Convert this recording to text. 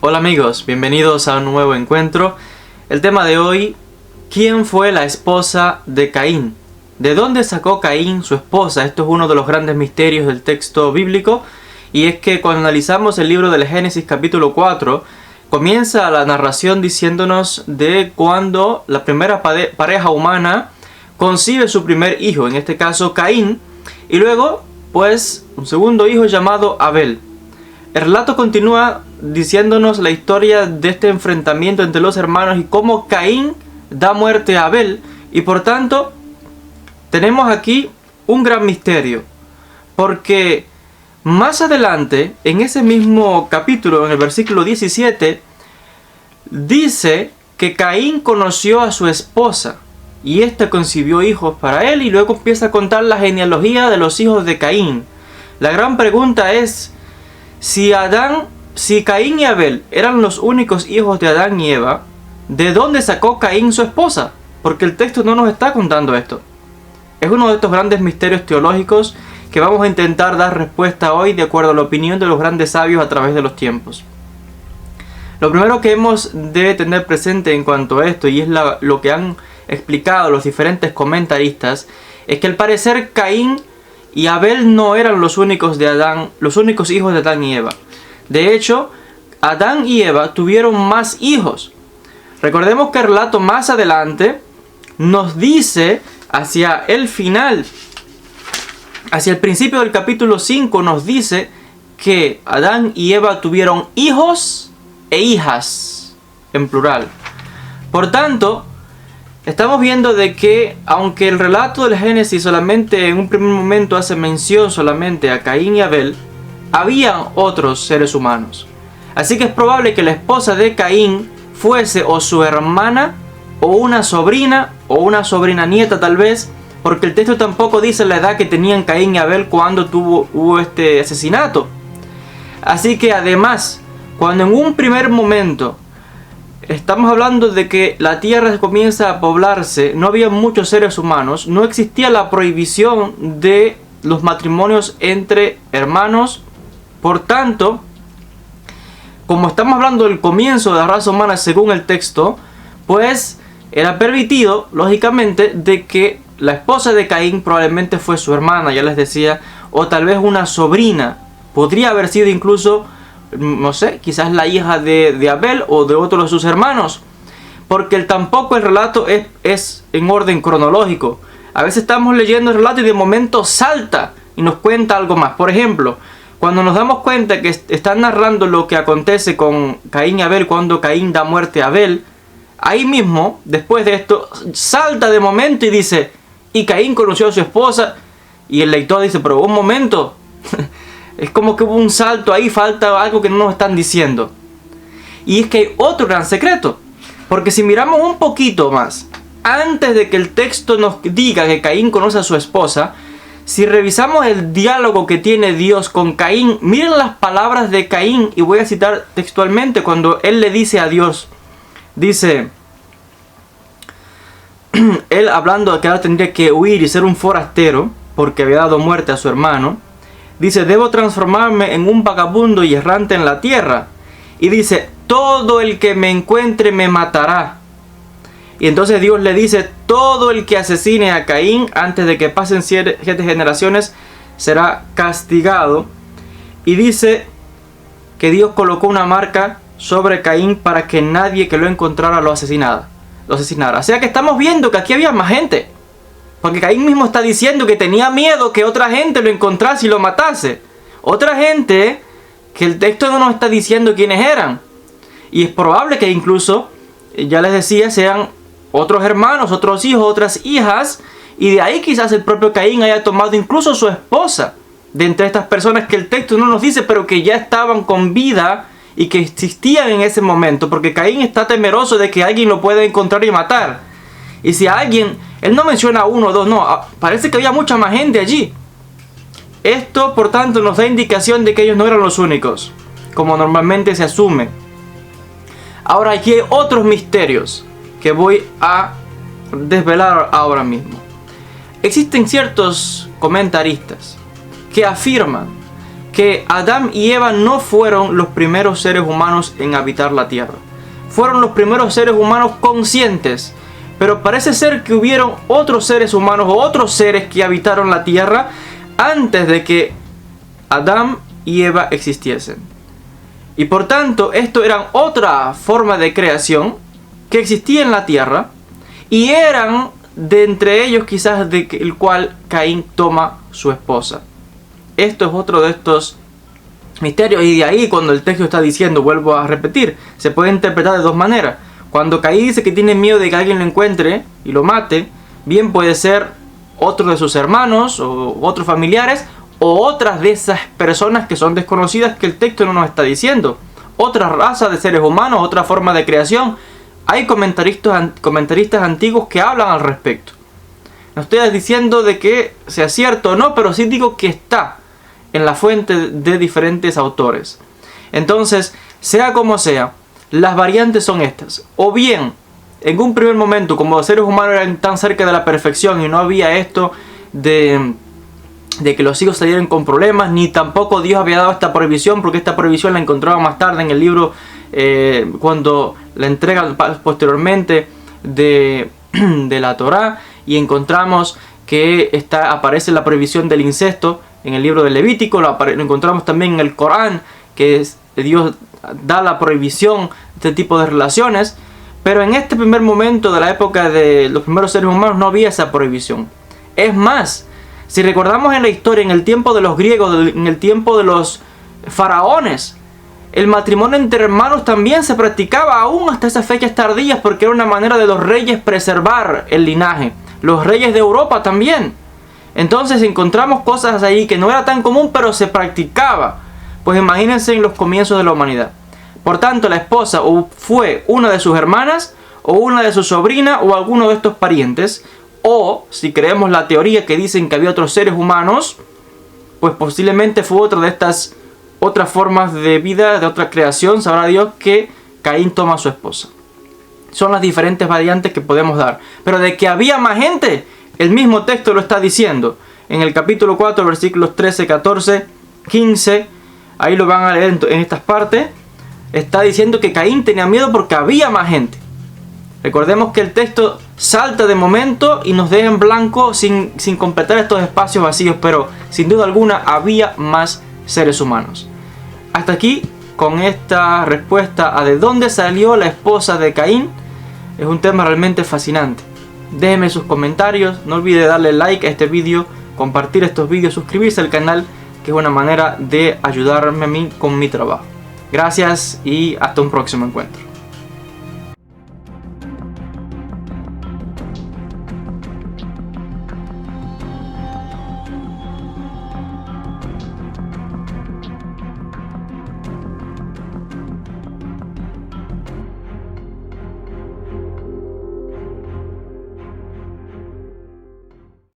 Hola amigos, bienvenidos a un nuevo encuentro. El tema de hoy: ¿quién fue la esposa de Caín? ¿De dónde sacó Caín su esposa? Esto es uno de los grandes misterios del texto bíblico, y es que cuando analizamos el libro del Génesis capítulo 4, comienza la narración diciéndonos de cuando la primera pareja humana concibe su primer hijo, en este caso Caín, y luego pues un segundo hijo llamado Abel. El relato continúa diciéndonos la historia de este enfrentamiento entre los hermanos y cómo Caín da muerte a Abel, y por tanto tenemos aquí un gran misterio, porque más adelante en ese mismo capítulo, en el versículo 17, dice que Caín conoció a su esposa y ésta concibió hijos para él, y luego empieza a contar la genealogía de los hijos de Caín. La gran pregunta es: si Caín y Abel eran los únicos hijos de Adán y Eva, ¿de dónde sacó Caín su esposa? Porque el texto no nos está contando esto. Es uno de estos grandes misterios teológicos que vamos a intentar dar respuesta hoy de acuerdo a la opinión de los grandes sabios a través de los tiempos. Lo primero que hemos de tener presente en cuanto a esto, y es lo que han explicado los diferentes comentaristas, es que al parecer Caín y Abel no eran los únicos hijos de Adán y Eva. De hecho, Adán y Eva tuvieron más hijos. Recordemos que el relato más adelante nos dice, hacia el final, hacia el principio del capítulo 5, nos dice que Adán y Eva tuvieron hijos e hijas, en plural. Por tanto, estamos viendo de que, aunque el relato del Génesis solamente en un primer momento hace mención solamente a Caín y Abel, habían otros seres humanos. Así que es probable que la esposa de Caín fuese o su hermana, o una sobrina nieta tal vez, porque el texto tampoco dice la edad que tenían Caín y Abel cuando hubo este asesinato. Así que además, cuando en un primer momento estamos hablando de que la tierra comienza a poblarse, no había muchos seres humanos, no existía la prohibición de los matrimonios entre hermanos. Por tanto, como estamos hablando del comienzo de la raza humana según el texto, pues era permitido, lógicamente, de que la esposa de Caín probablemente fue su hermana, ya les decía, o tal vez una sobrina. Podría haber sido incluso, no sé, quizás la hija de Abel o de otro de sus hermanos, porque tampoco el relato es en orden cronológico. A veces estamos leyendo el relato y de momento salta y nos cuenta algo más. Por ejemplo, cuando nos damos cuenta que están narrando lo que acontece con Caín y Abel cuando Caín da muerte a Abel, ahí mismo, después de esto, salta de momento y dice: y Caín conoció a su esposa, y el lector dice: pero un momento, es como que hubo un salto ahí, falta algo que no nos están diciendo. Y es que hay otro gran secreto, porque si miramos un poquito más, antes de que el texto nos diga que Caín conoce a su esposa, si revisamos el diálogo que tiene Dios con Caín, miren las palabras de Caín, y voy a citar textualmente cuando él le dice a Dios, dice, él hablando de que ahora tendría que huir y ser un forastero, porque había dado muerte a su hermano, dice: debo transformarme en un vagabundo y errante en la tierra. Y dice: todo el que me encuentre me matará. Y entonces Dios le dice: todo el que asesine a Caín antes de que pasen 7 generaciones será castigado. Y dice que Dios colocó una marca sobre Caín para que nadie que lo encontrara lo asesinara. O sea que estamos viendo que aquí había más gente, porque Caín mismo está diciendo que tenía miedo que otra gente lo encontrase y lo matase. Otra gente que el texto no nos está diciendo quiénes eran. Y es probable que incluso, ya les decía, sean otros hermanos, otros hijos, otras hijas. Y de ahí quizás el propio Caín haya tomado incluso su esposa de entre estas personas que el texto no nos dice, pero que ya estaban con vida y que existían en ese momento. Porque Caín está temeroso de que alguien lo pueda encontrar y matar. Y si alguien, él no menciona uno o dos, no, parece que había mucha más gente allí. Esto, por tanto, nos da indicación de que ellos no eran los únicos, como normalmente se asume. Ahora, aquí hay otros misterios que voy a desvelar ahora mismo. Existen ciertos comentaristas que afirman que Adán y Eva no fueron los primeros seres humanos en habitar la tierra. Fueron los primeros seres humanos conscientes. Pero parece ser que hubieron otros seres humanos o otros seres que habitaron la tierra antes de que Adán y Eva existiesen. Y por tanto, esto era otra forma de creación que existía en la tierra, y eran de entre ellos quizás el cual Caín toma su esposa. Esto es otro de estos misterios, y de ahí cuando el texto está diciendo, vuelvo a repetir, se puede interpretar de dos maneras. Cuando Caín dice que tiene miedo de que alguien lo encuentre y lo mate, bien puede ser otro de sus hermanos o otros familiares, o otras de esas personas que son desconocidas que el texto no nos está diciendo. Otra raza de seres humanos, otra forma de creación. Hay comentaristas antiguos que hablan al respecto. No estoy diciendo de que sea cierto o no, pero sí digo que está en la fuente de diferentes autores. Entonces, sea como sea, las variantes son estas. O bien, en un primer momento, como los seres humanos eran tan cerca de la perfección y no había esto de que los hijos salieran con problemas, ni tampoco Dios había dado esta prohibición, porque esta prohibición la encontraba más tarde en el libro, cuando la entrega posteriormente de la Torá, y encontramos que aparece la prohibición del incesto en el libro de Levítico, lo encontramos también en el Corán, que Dios da la prohibición de este tipo de relaciones. Pero en este primer momento de la época de los primeros seres humanos no había esa prohibición. Es más, si recordamos en la historia, en el tiempo de los griegos, en el tiempo de los faraones, el matrimonio entre hermanos también se practicaba aún hasta esas fechas tardías, porque era una manera de los reyes preservar el linaje. Los reyes de Europa también. Entonces encontramos cosas ahí que no era tan común, pero se practicaba. Pues imagínense en los comienzos de la humanidad. Por tanto, la esposa o fue una de sus hermanas, o una de sus sobrinas, o alguno de estos parientes. O, si creemos la teoría que dicen que había otros seres humanos, pues posiblemente fue otra de estas otras formas de vida, de otra creación, sabrá Dios, que Caín toma a su esposa. Son las diferentes variantes que podemos dar. Pero de que había más gente, el mismo texto lo está diciendo. En el capítulo 4, versículos 13, 14, 15, ahí lo van a leer en estas partes. Está diciendo que Caín tenía miedo porque había más gente. Recordemos que el texto salta de momento y nos deja en blanco sin completar estos espacios vacíos, pero sin duda alguna había más seres humanos. Hasta aquí con esta respuesta a de dónde salió la esposa de Caín. Es un tema realmente fascinante. Déjenme sus comentarios, no olvide darle like a este vídeo, compartir estos vídeos, suscribirse al canal, que es una manera de ayudarme a mí con mi trabajo. Gracias y hasta un próximo encuentro.